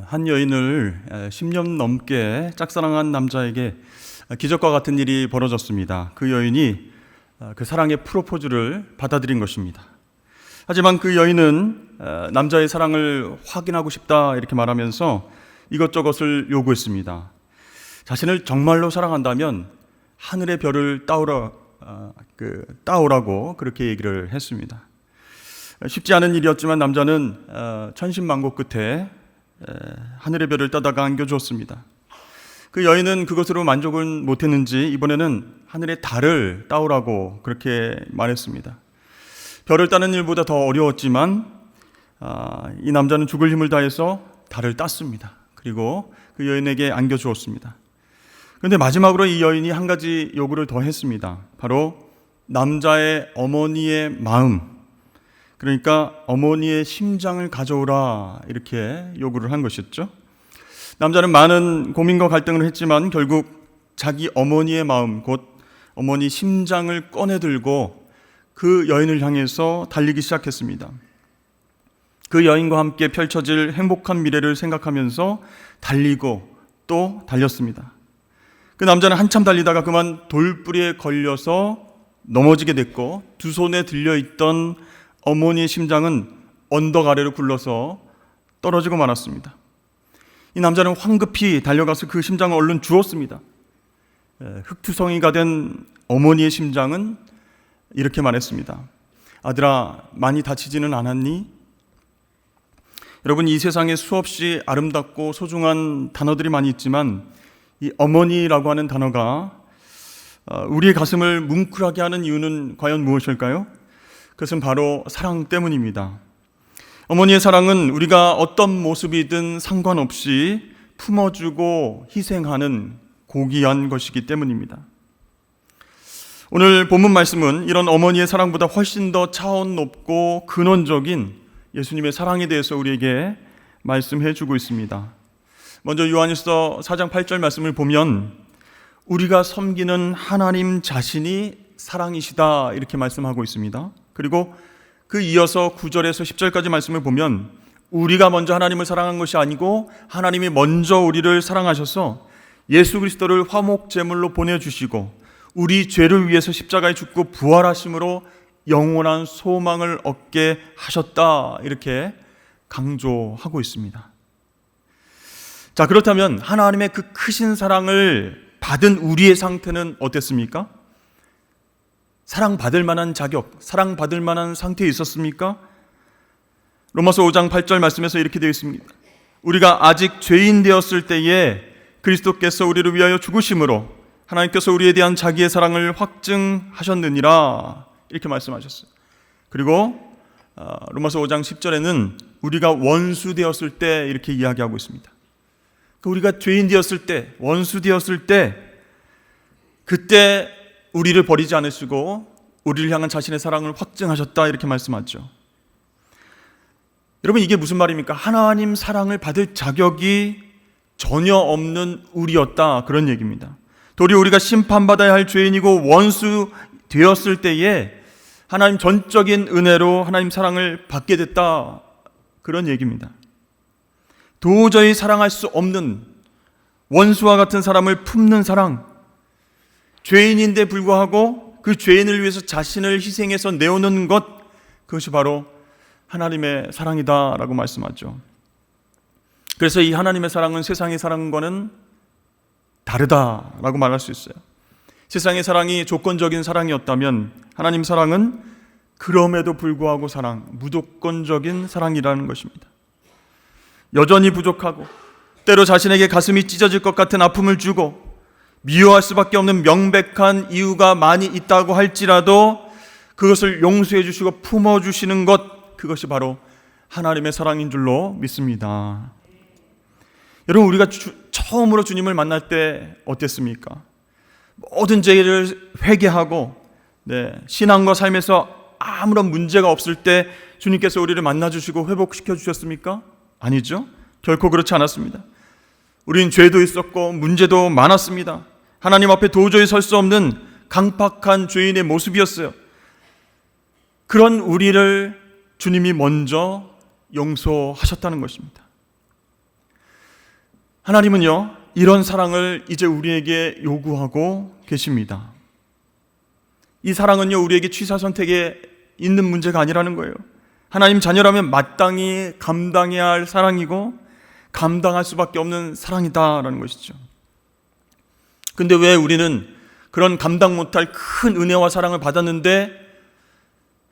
한 여인을 10년 넘게 짝사랑한 남자에게 기적과 같은 일이 벌어졌습니다. 그 여인이 그 사랑의 프로포즈를 받아들인 것입니다. 하지만 그 여인은 남자의 사랑을 확인하고 싶다 이렇게 말하면서 이것저것을 요구했습니다. 자신을 정말로 사랑한다면 하늘의 별을 따오라고 그렇게 얘기를 했습니다. 쉽지 않은 일이었지만 남자는 천신만고 끝에 하늘의 별을 따다가 안겨주었습니다. 그 여인은 그것으로 만족은 못했는지 이번에는 하늘의 달을 따오라고 그렇게 말했습니다. 별을 따는 일보다 더 어려웠지만 이 남자는 죽을 힘을 다해서 달을 땄습니다. 그리고 그 여인에게 안겨주었습니다. 그런데 마지막으로 이 여인이 한 가지 요구를 더 했습니다. 바로 남자의 어머니의 마음, 그러니까 어머니의 심장을 가져오라 이렇게 요구를 한 것이었죠. 남자는 많은 고민과 갈등을 했지만 결국 자기 어머니의 마음, 곧 어머니 심장을 꺼내들고 그 여인을 향해서 달리기 시작했습니다. 그 여인과 함께 펼쳐질 행복한 미래를 생각하면서 달리고 또 달렸습니다. 그 남자는 한참 달리다가 그만 돌뿌리에 걸려서 넘어지게 됐고 두 손에 들려있던 어머니의 심장은 언덕 아래로 굴러서 떨어지고 말았습니다. 이 남자는 황급히 달려가서 그 심장을 얼른 주었습니다. 흙투성이가 된 어머니의 심장은 이렇게 말했습니다. 아들아, 많이 다치지는 않았니? 여러분, 이 세상에 수없이 아름답고 소중한 단어들이 많이 있지만 이 어머니라고 하는 단어가 우리의 가슴을 뭉클하게 하는 이유는 과연 무엇일까요? 그것은 바로 사랑 때문입니다. 어머니의 사랑은 우리가 어떤 모습이든 상관없이 품어주고 희생하는 고귀한 것이기 때문입니다. 오늘 본문 말씀은 이런 어머니의 사랑보다 훨씬 더 차원 높고 근원적인 예수님의 사랑에 대해서 우리에게 말씀해 주고 있습니다. 먼저 요한일서 4장 8절 말씀을 보면 우리가 섬기는 하나님 자신이 사랑이시다 이렇게 말씀하고 있습니다. 그리고 그 이어서 9절에서 10절까지 말씀을 보면 우리가 먼저 하나님을 사랑한 것이 아니고 하나님이 먼저 우리를 사랑하셔서 예수 그리스도를 화목제물로 보내주시고 우리 죄를 위해서 십자가에 죽고 부활하심으로 영원한 소망을 얻게 하셨다 이렇게 강조하고 있습니다. 자, 그렇다면 하나님의 그 크신 사랑을 받은 우리의 상태는 어땠습니까? 사랑받을 만한 자격, 사랑받을 만한 상태에 있었습니까? 로마서 5장 8절 말씀에서 이렇게 되어 있습니다. 우리가 아직 죄인 되었을 때에 그리스도께서 우리를 위하여 죽으심으로 하나님께서 우리에 대한 자기의 사랑을 확증하셨느니라 이렇게 말씀하셨어요. 그리고 로마서 5장 10절에는 우리가 원수 되었을 때 이렇게 이야기하고 있습니다. 우리가 죄인 되었을 때, 원수 되었을 때 그때 우리를 버리지 않으시고 우리를 향한 자신의 사랑을 확증하셨다 이렇게 말씀하죠. 여러분, 이게 무슨 말입니까? 하나님 사랑을 받을 자격이 전혀 없는 우리였다 그런 얘기입니다. 도리어 우리가 심판받아야 할 죄인이고 원수 되었을 때에 하나님 전적인 은혜로 하나님 사랑을 받게 됐다 그런 얘기입니다. 도저히 사랑할 수 없는 원수와 같은 사람을 품는 사랑, 죄인인데 불구하고 그 죄인을 위해서 자신을 희생해서 내오는 것, 그것이 바로 하나님의 사랑이다라고 말씀하죠. 그래서 이 하나님의 사랑은 세상의 사랑과는 다르다라고 말할 수 있어요. 세상의 사랑이 조건적인 사랑이었다면 하나님 사랑은 그럼에도 불구하고 사랑, 무조건적인 사랑이라는 것입니다. 여전히 부족하고 때로 자신에게 가슴이 찢어질 것 같은 아픔을 주고 미워할 수밖에 없는 명백한 이유가 많이 있다고 할지라도 그것을 용서해 주시고 품어주시는 것, 그것이 바로 하나님의 사랑인 줄로 믿습니다. 여러분, 우리가 처음으로 주님을 만날 때 어땠습니까? 모든 죄를 회개하고 신앙과 삶에서 아무런 문제가 없을 때 주님께서 우리를 만나주시고 회복시켜 주셨습니까? 아니죠. 결코 그렇지 않았습니다. 우린 죄도 있었고 문제도 많았습니다. 하나님 앞에 도저히 설 수 없는 강팍한 죄인의 모습이었어요. 그런 우리를 주님이 먼저 용서하셨다는 것입니다. 하나님은요, 이런 사랑을 이제 우리에게 요구하고 계십니다. 이 사랑은요, 우리에게 취사 선택에 있는 문제가 아니라는 거예요. 하나님 자녀라면 마땅히 감당해야 할 사랑이고 감당할 수밖에 없는 사랑이다라는 것이죠. 근데 왜 우리는 그런 감당 못할 큰 은혜와 사랑을 받았는데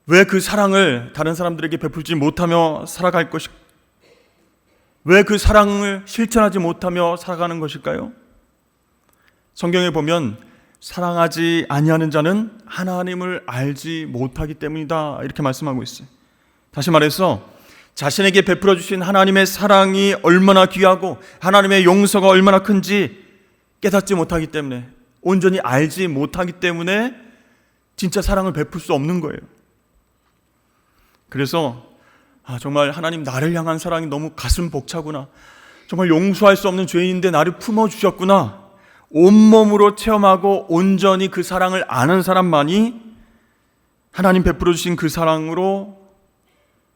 왜 그 사랑을 다른 사람들에게 베풀지 못하며 살아갈 것일까? 왜 그 사랑을 실천하지 못하며 살아가는 것일까요? 성경에 보면 사랑하지 아니하는 자는 하나님을 알지 못하기 때문이다 이렇게 말씀하고 있어요. 다시 말해서 자신에게 베풀어 주신 하나님의 사랑이 얼마나 귀하고 하나님의 용서가 얼마나 큰지 깨닫지 못하기 때문에, 온전히 알지 못하기 때문에 진짜 사랑을 베풀 수 없는 거예요. 그래서 정말 하나님 나를 향한 사랑이 너무 가슴 벅차구나, 정말 용서할 수 없는 죄인인데 나를 품어주셨구나, 온몸으로 체험하고 온전히 그 사랑을 아는 사람만이 하나님 베풀어 주신 그 사랑으로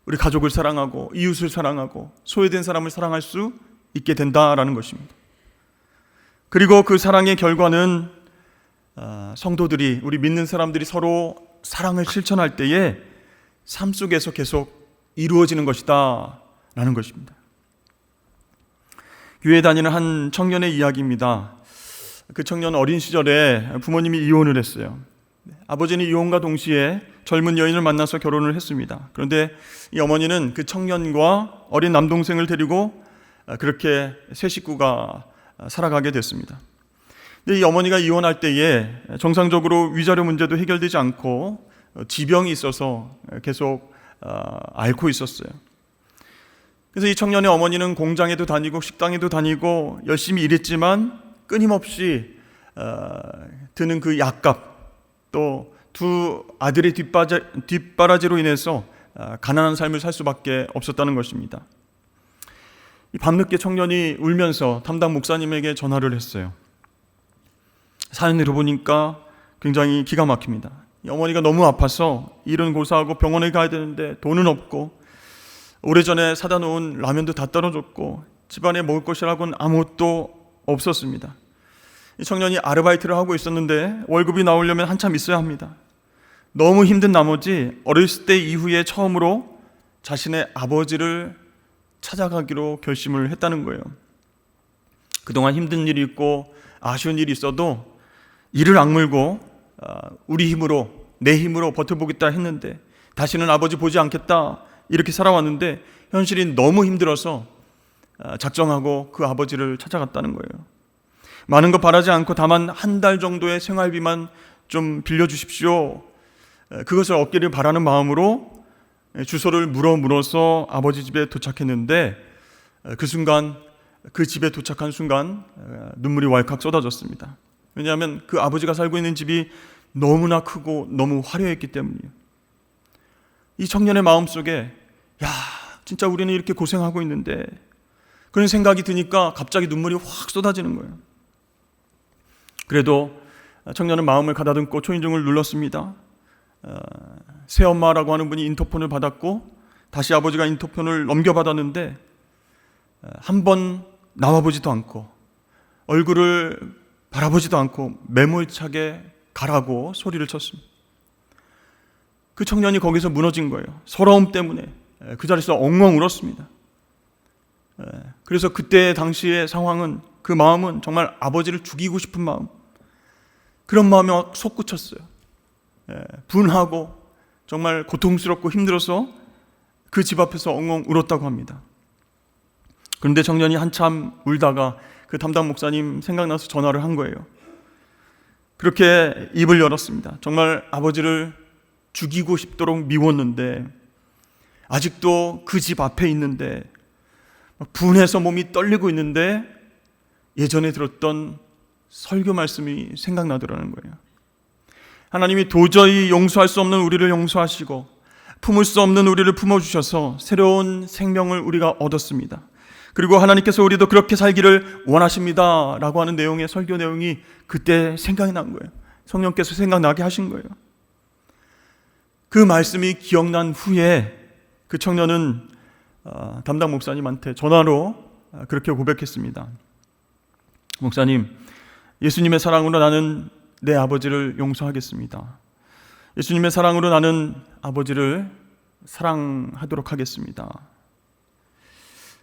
우리 가족을 사랑하고 이웃을 사랑하고 소외된 사람을 사랑할 수 있게 된다라는 것입니다. 그리고 그 사랑의 결과는 성도들이, 우리 믿는 사람들이 서로 사랑을 실천할 때에 삶 속에서 계속 이루어지는 것이다 라는 것입니다. 교회에 다니는 한 청년의 이야기입니다. 그 청년은 어린 시절에 부모님이 이혼을 했어요. 아버지는 이혼과 동시에 젊은 여인을 만나서 결혼을 했습니다. 그런데 이 어머니는 그 청년과 어린 남동생을 데리고 그렇게 세 식구가 살아가게 됐습니다. 근데 이 어머니가 이혼할 때에 정상적으로 위자료 문제도 해결되지 않고 지병이 있어서 계속 앓고 있었어요. 그래서 이 청년의 어머니는 공장에도 다니고 식당에도 다니고 열심히 일했지만 끊임없이 드는 그 약값, 또 두 아들의 뒷바라지로 인해서 가난한 삶을 살 수밖에 없었다는 것입니다. 밤늦게 청년이 울면서 담당 목사님에게 전화를 했어요. 사연을 들어보니까 굉장히 기가 막힙니다. 이 어머니가 너무 아파서 일은 고사하고 병원에 가야 되는데 돈은 없고, 오래전에 사다 놓은 라면도 다 떨어졌고 집안에 먹을 것이라고는 아무것도 없었습니다. 이 청년이 아르바이트를 하고 있었는데 월급이 나오려면 한참 있어야 합니다. 너무 힘든 나머지 어렸을 때 이후에 처음으로 자신의 아버지를 찾아가기로 결심을 했다는 거예요. 그동안 힘든 일이 있고 아쉬운 일이 있어도 이를 악물고 우리 힘으로, 내 힘으로 버텨보겠다 했는데 다시는 아버지 보지 않겠다 이렇게 살아왔는데 현실이 너무 힘들어서 작정하고 그 아버지를 찾아갔다는 거예요. 많은 거 바라지 않고 다만 한 달 정도의 생활비만 좀 빌려주십시오, 그것을 얻기를 바라는 마음으로 주소를 물어서 아버지 집에 도착했는데 그 순간, 그 집에 도착한 순간 눈물이 왈칵 쏟아졌습니다. 왜냐하면 그 아버지가 살고 있는 집이 너무나 크고 너무 화려했기 때문이에요. 이 청년의 마음속에 진짜 우리는 이렇게 고생하고 있는데, 그런 생각이 드니까 갑자기 눈물이 확 쏟아지는 거예요. 그래도 청년은 마음을 가다듬고 초인종을 눌렀습니다. 새엄마라고 하는 분이 인터폰을 받았고 다시 아버지가 인터폰을 넘겨받았는데 한 번 나와보지도 않고 얼굴을 바라보지도 않고 매몰차게 가라고 소리를 쳤습니다. 그 청년이 거기서 무너진 거예요. 서러움 때문에 그 자리에서 엉엉 울었습니다. 그래서 그때 당시의 상황은, 그 마음은 정말 아버지를 죽이고 싶은 마음, 그런 마음이 막 솟구쳤어요. 분하고 정말 고통스럽고 힘들어서 그 집 앞에서 엉엉 울었다고 합니다. 그런데 청년이 한참 울다가 그 담당 목사님 생각나서 전화를 한 거예요. 그렇게 입을 열었습니다. 정말 아버지를 죽이고 싶도록 미웠는데, 아직도 그 집 앞에 있는데 분해서 몸이 떨리고 있는데 예전에 들었던 설교 말씀이 생각나더라는 거예요. 하나님이 도저히 용서할 수 없는 우리를 용서하시고 품을 수 없는 우리를 품어주셔서 새로운 생명을 우리가 얻었습니다. 그리고 하나님께서 우리도 그렇게 살기를 원하십니다 라고 하는 내용의 설교 내용이 그때 생각이 난 거예요. 성령께서 생각나게 하신 거예요. 그 말씀이 기억난 후에 그 청년은 담당 목사님한테 전화로 그렇게 고백했습니다. 목사님, 예수님의 사랑으로 나는 내 아버지를 용서하겠습니다. 예수님의 사랑으로 나는 아버지를 사랑하도록 하겠습니다.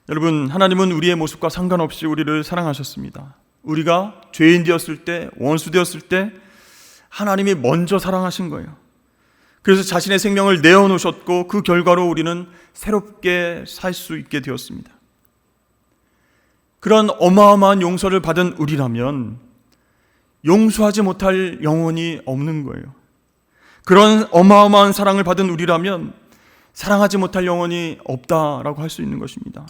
여러분, 하나님은 우리의 모습과 상관없이 우리를 사랑하셨습니다. 우리가 죄인 되었을 때, 원수 되었을 때 하나님이 먼저 사랑하신 거예요. 그래서 자신의 생명을 내어놓으셨고 그 결과로 우리는 새롭게 살 수 있게 되었습니다. 그런 어마어마한 용서를 받은 우리라면 용서하지 못할 영혼이 없는 거예요. 그런 어마어마한 사랑을 받은 우리라면 사랑하지 못할 영혼이 없다라고 할 수 있는 것입니다.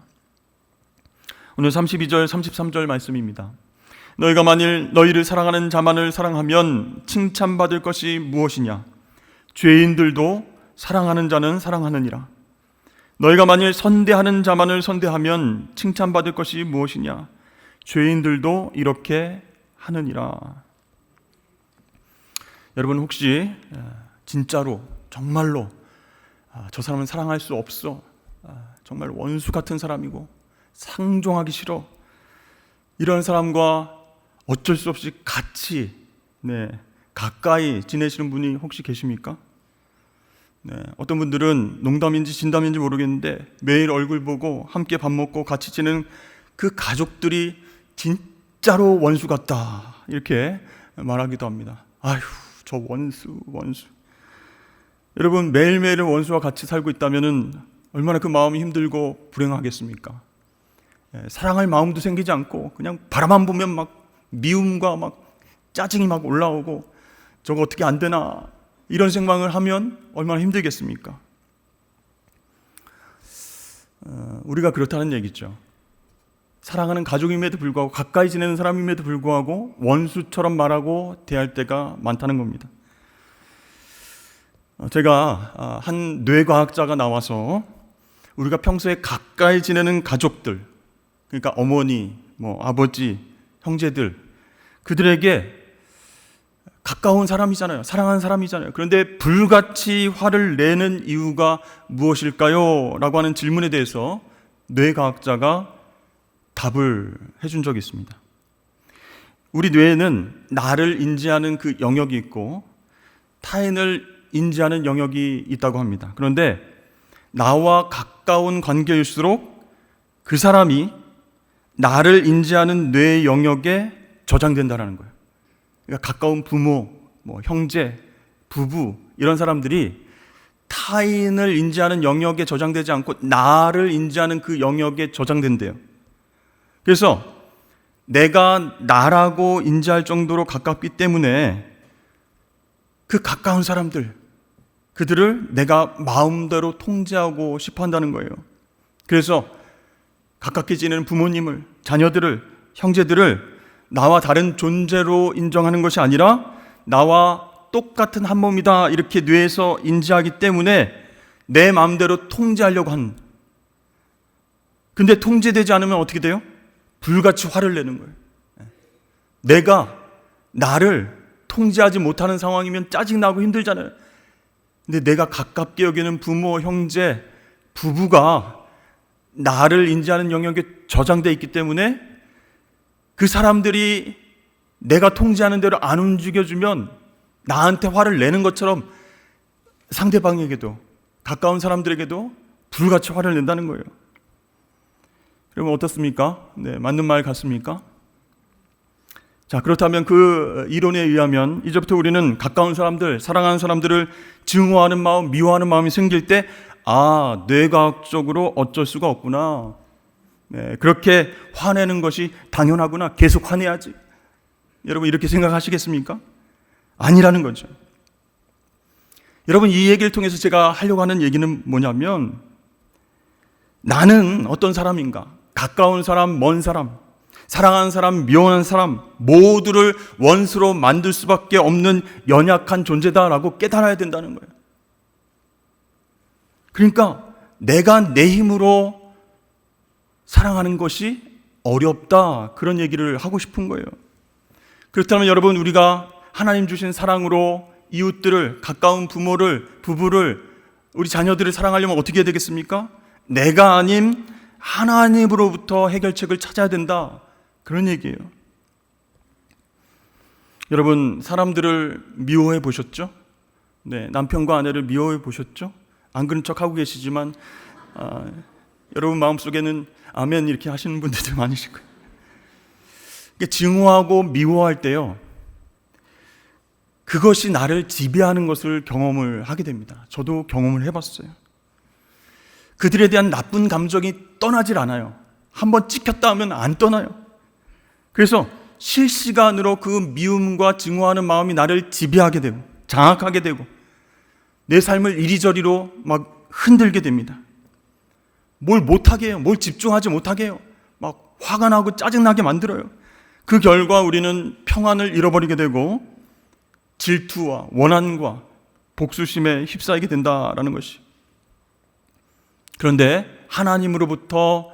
오늘 32절, 33절 말씀입니다. 너희가 만일 너희를 사랑하는 자만을 사랑하면 칭찬받을 것이 무엇이냐? 죄인들도 사랑하는 자는 사랑하느니라. 너희가 만일 선대하는 자만을 선대하면 칭찬받을 것이 무엇이냐? 죄인들도 이렇게 하느니라. 여러분, 혹시 진짜로 정말로 저 사람은 사랑할 수 없어, 정말 원수 같은 사람이고 상종하기 싫어, 이런 사람과 어쩔 수 없이 같이 가까이 지내시는 분이 혹시 계십니까? 어떤 분들은 농담인지 진담인지 모르겠는데 매일 얼굴 보고 함께 밥 먹고 같이 지내는 그 가족들이 진짜로 원수 같다, 이렇게 말하기도 합니다. 아휴, 저 원수. 여러분, 매일매일 원수와 같이 살고 있다면 얼마나 그 마음이 힘들고 불행하겠습니까? 사랑할 마음도 생기지 않고 그냥 바라만 보면 막 미움과 막 짜증이 막 올라오고 저거 어떻게 안 되나, 이런 생각을 하면 얼마나 힘들겠습니까? 우리가 그렇다는 얘기죠. 사랑하는 가족임에도 불구하고, 가까이 지내는 사람임에도 불구하고 원수처럼 말하고 대할 때가 많다는 겁니다. 제가 한 뇌과학자가 나와서 우리가 평소에 가까이 지내는 가족들, 그러니까 어머니, 아버지, 형제들, 그들에게 가까운 사람이잖아요. 사랑하는 사람이잖아요. 그런데 불같이 화를 내는 이유가 무엇일까요? 라고 하는 질문에 대해서 뇌과학자가 답을 해준 적이 있습니다. 우리 뇌에는 나를 인지하는 그 영역이 있고 타인을 인지하는 영역이 있다고 합니다. 그런데 나와 가까운 관계일수록 그 사람이 나를 인지하는 뇌 영역에 저장된다는 거예요. 그러니까 가까운 부모, 형제, 부부, 이런 사람들이 타인을 인지하는 영역에 저장되지 않고 나를 인지하는 그 영역에 저장된대요. 그래서 내가 나라고 인지할 정도로 가깝기 때문에 그 가까운 사람들, 그들을 내가 마음대로 통제하고 싶어 한다는 거예요. 그래서 가깝게 지내는 부모님을, 자녀들을, 형제들을 나와 다른 존재로 인정하는 것이 아니라 나와 똑같은 한 몸이다, 이렇게 뇌에서 인지하기 때문에 내 마음대로 통제하려고 하는. 근데 통제되지 않으면 어떻게 돼요? 불같이 화를 내는 거예요. 내가 나를 통제하지 못하는 상황이면 짜증나고 힘들잖아요. 근데 내가 가깝게 여기는 부모, 형제, 부부가 나를 인지하는 영역에 저장되어 있기 때문에 그 사람들이 내가 통제하는 대로 안 움직여주면 나한테 화를 내는 것처럼 상대방에게도, 가까운 사람들에게도 불같이 화를 낸다는 거예요. 그러면 어떻습니까? 맞는 말 같습니까? 자, 그렇다면 그 이론에 의하면 이제부터 우리는 가까운 사람들, 사랑하는 사람들을 증오하는 마음, 미워하는 마음이 생길 때 뇌과학적으로 어쩔 수가 없구나. 그렇게 화내는 것이 당연하구나. 계속 화내야지. 여러분, 이렇게 생각하시겠습니까? 아니라는 거죠. 여러분, 이 얘기를 통해서 제가 하려고 하는 얘기는 뭐냐면, 나는 어떤 사람인가? 가까운 사람, 먼 사람, 사랑하는 사람, 미워하는 사람 모두를 원수로 만들 수밖에 없는 연약한 존재다라고 깨달아야 된다는 거예요. 그러니까 내가 내 힘으로 사랑하는 것이 어렵다, 그런 얘기를 하고 싶은 거예요. 그렇다면 여러분, 우리가 하나님 주신 사랑으로 이웃들을, 가까운 부모를, 부부를, 우리 자녀들을 사랑하려면 어떻게 해야 되겠습니까? 내가 아닌 하나님으로부터 해결책을 찾아야 된다, 그런 얘기예요. 여러분, 사람들을 미워해 보셨죠? 네, 남편과 아내를 미워해 보셨죠? 안 그런 척 하고 계시지만 여러분 마음속에는 아멘 이렇게 하시는 분들도 많으실 거예요. 증오하고 미워할 때요, 그것이 나를 지배하는 것을 경험을 하게 됩니다. 저도 경험을 해봤어요. 그들에 대한 나쁜 감정이 떠나질 않아요. 한번 찍혔다 하면 안 떠나요. 그래서 실시간으로 그 미움과 증오하는 마음이 나를 지배하게 되고 장악하게 되고 내 삶을 이리저리로 막 흔들게 됩니다. 뭘 못하게 해요. 뭘 집중하지 못하게 해요. 막 화가 나고 짜증나게 만들어요. 그 결과 우리는 평안을 잃어버리게 되고 질투와 원한과 복수심에 휩싸이게 된다라는 것이. 그런데 하나님으로부터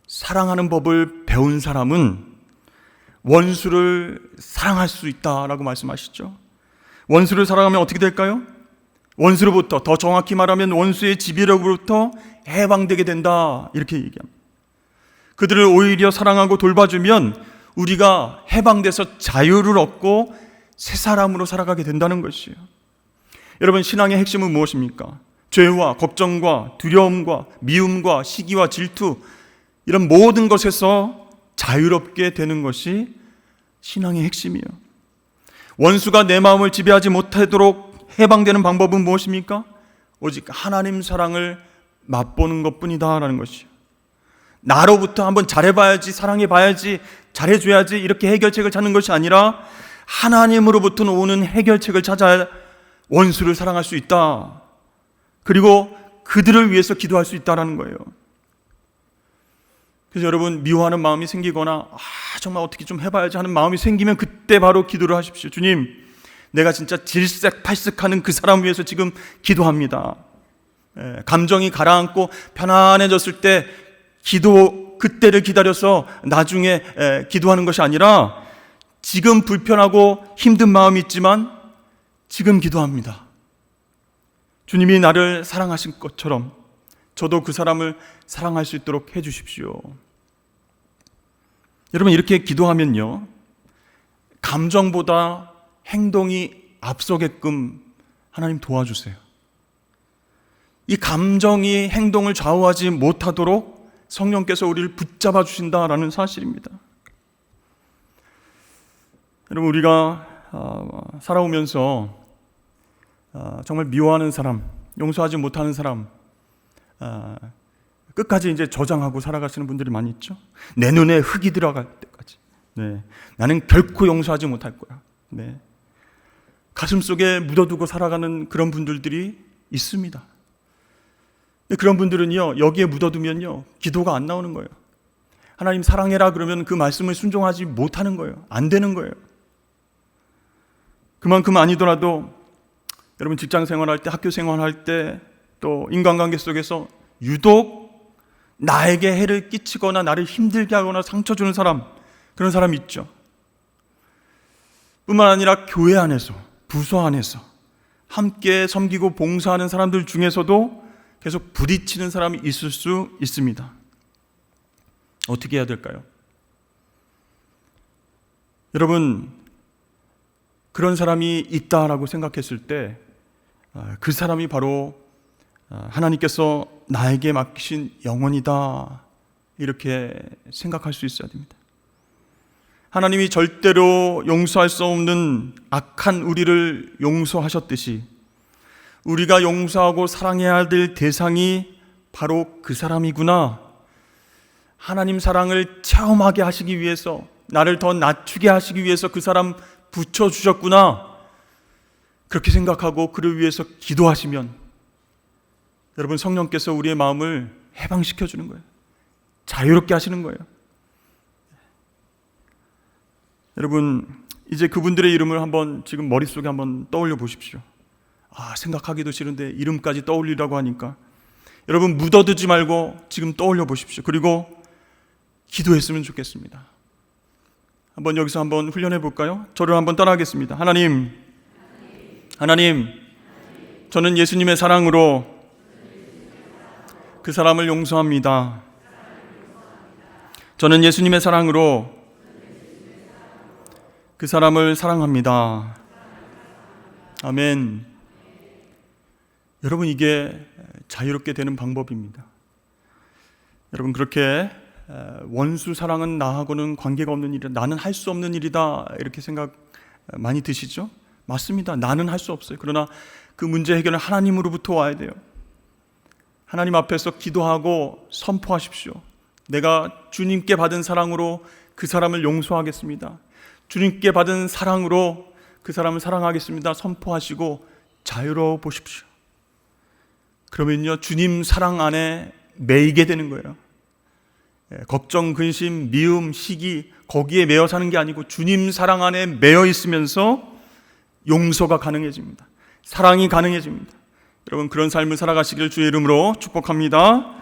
사랑하는 법을 배운 사람은 원수를 사랑할 수 있다라고 말씀하시죠. 원수를 사랑하면 어떻게 될까요? 원수로부터, 더 정확히 말하면 원수의 지배로부터 해방되게 된다, 이렇게 얘기합니다. 그들을 오히려 사랑하고 돌봐주면 우리가 해방돼서 자유를 얻고 새 사람으로 살아가게 된다는 것이에요. 여러분, 신앙의 핵심은 무엇입니까? 죄와 걱정과 두려움과 미움과 시기와 질투, 이런 모든 것에서 자유롭게 되는 것이 신앙의 핵심이에요. 원수가 내 마음을 지배하지 못하도록 해방되는 방법은 무엇입니까? 오직 하나님 사랑을 맛보는 것뿐이다라는 것이요. 나로부터 한번 잘해봐야지, 사랑해봐야지, 잘해줘야지 이렇게 해결책을 찾는 것이 아니라 하나님으로부터 오는 해결책을 찾아 원수를 사랑할 수 있다. 그리고 그들을 위해서 기도할 수 있다는 거예요. 그래서 여러분, 미워하는 마음이 생기거나 정말 어떻게 좀 해봐야지 하는 마음이 생기면 그때 바로 기도를 하십시오. 주님, 내가 진짜 질색팔색하는 그 사람 위해서 지금 기도합니다. 감정이 가라앉고 편안해졌을 때 그때를 기다려서 나중에 기도하는 것이 아니라 지금 불편하고 힘든 마음이 있지만 지금 기도합니다. 주님이 나를 사랑하신 것처럼 저도 그 사람을 사랑할 수 있도록 해주십시오. 여러분, 이렇게 기도하면요, 감정보다 행동이 앞서게끔 하나님 도와주세요. 이 감정이 행동을 좌우하지 못하도록 성령께서 우리를 붙잡아 주신다라는 사실입니다. 여러분, 우리가 살아오면서 정말 미워하는 사람, 용서하지 못하는 사람, 끝까지 이제 저장하고 살아가시는 분들이 많이 있죠. 내 눈에 흙이 들어갈 때까지. 네. 나는 결코 용서하지 못할 거야. 네. 가슴 속에 묻어두고 살아가는 그런 분들이 있습니다. 그런 분들은요, 여기에 묻어두면요, 기도가 안 나오는 거예요. 하나님 사랑해라 그러면 그 말씀을 순종하지 못하는 거예요. 안 되는 거예요. 그만큼 아니더라도 여러분, 직장 생활할 때, 학교 생활할 때, 또 인간관계 속에서 유독 나에게 해를 끼치거나 나를 힘들게 하거나 상처 주는 사람, 그런 사람이 있죠. 뿐만 아니라 교회 안에서, 부서 안에서 함께 섬기고 봉사하는 사람들 중에서도 계속 부딪히는 사람이 있을 수 있습니다. 어떻게 해야 될까요? 여러분, 그런 사람이 있다라고 생각했을 때 그 사람이 바로 하나님께서 나에게 맡기신 영혼이다, 이렇게 생각할 수 있어야 됩니다. 하나님이 절대로 용서할 수 없는 악한 우리를 용서하셨듯이 우리가 용서하고 사랑해야 될 대상이 바로 그 사람이구나, 하나님 사랑을 체험하게 하시기 위해서, 나를 더 낮추게 하시기 위해서 그 사람 붙여주셨구나, 그렇게 생각하고 그를 위해서 기도하시면 여러분, 성령께서 우리의 마음을 해방시켜 주는 거예요. 자유롭게 하시는 거예요. 여러분, 이제 그분들의 이름을 한번 지금 머릿속에 한번 떠올려 보십시오. 생각하기도 싫은데 이름까지 떠올리라고 하니까 여러분, 묻어두지 말고 지금 떠올려 보십시오. 그리고 기도했으면 좋겠습니다. 한번 여기서 한번 훈련해 볼까요? 저를 한번 따라하겠습니다. 하나님, 저는 예수님의 사랑으로 그 사람을 용서합니다. 저는 예수님의 사랑으로 그 사람을 사랑합니다. 아멘. 여러분, 이게 자유롭게 되는 방법입니다. 여러분, 그렇게 원수 사랑은 나하고는 관계가 없는 일이다, 나는 할 수 없는 일이다, 이렇게 생각 많이 드시죠? 맞습니다. 나는 할 수 없어요. 그러나 그 문제 해결은 하나님으로부터 와야 돼요. 하나님 앞에서 기도하고 선포하십시오. 내가 주님께 받은 사랑으로 그 사람을 용서하겠습니다. 주님께 받은 사랑으로 그 사람을 사랑하겠습니다. 선포하시고 자유로워 보십시오. 그러면요, 주님 사랑 안에 매이게 되는 거예요. 걱정, 근심, 미움, 시기, 거기에 매여 사는 게 아니고 주님 사랑 안에 매여 있으면서 용서가 가능해집니다. 사랑이 가능해집니다. 여러분, 그런 삶을 살아가시길 주의 이름으로 축복합니다.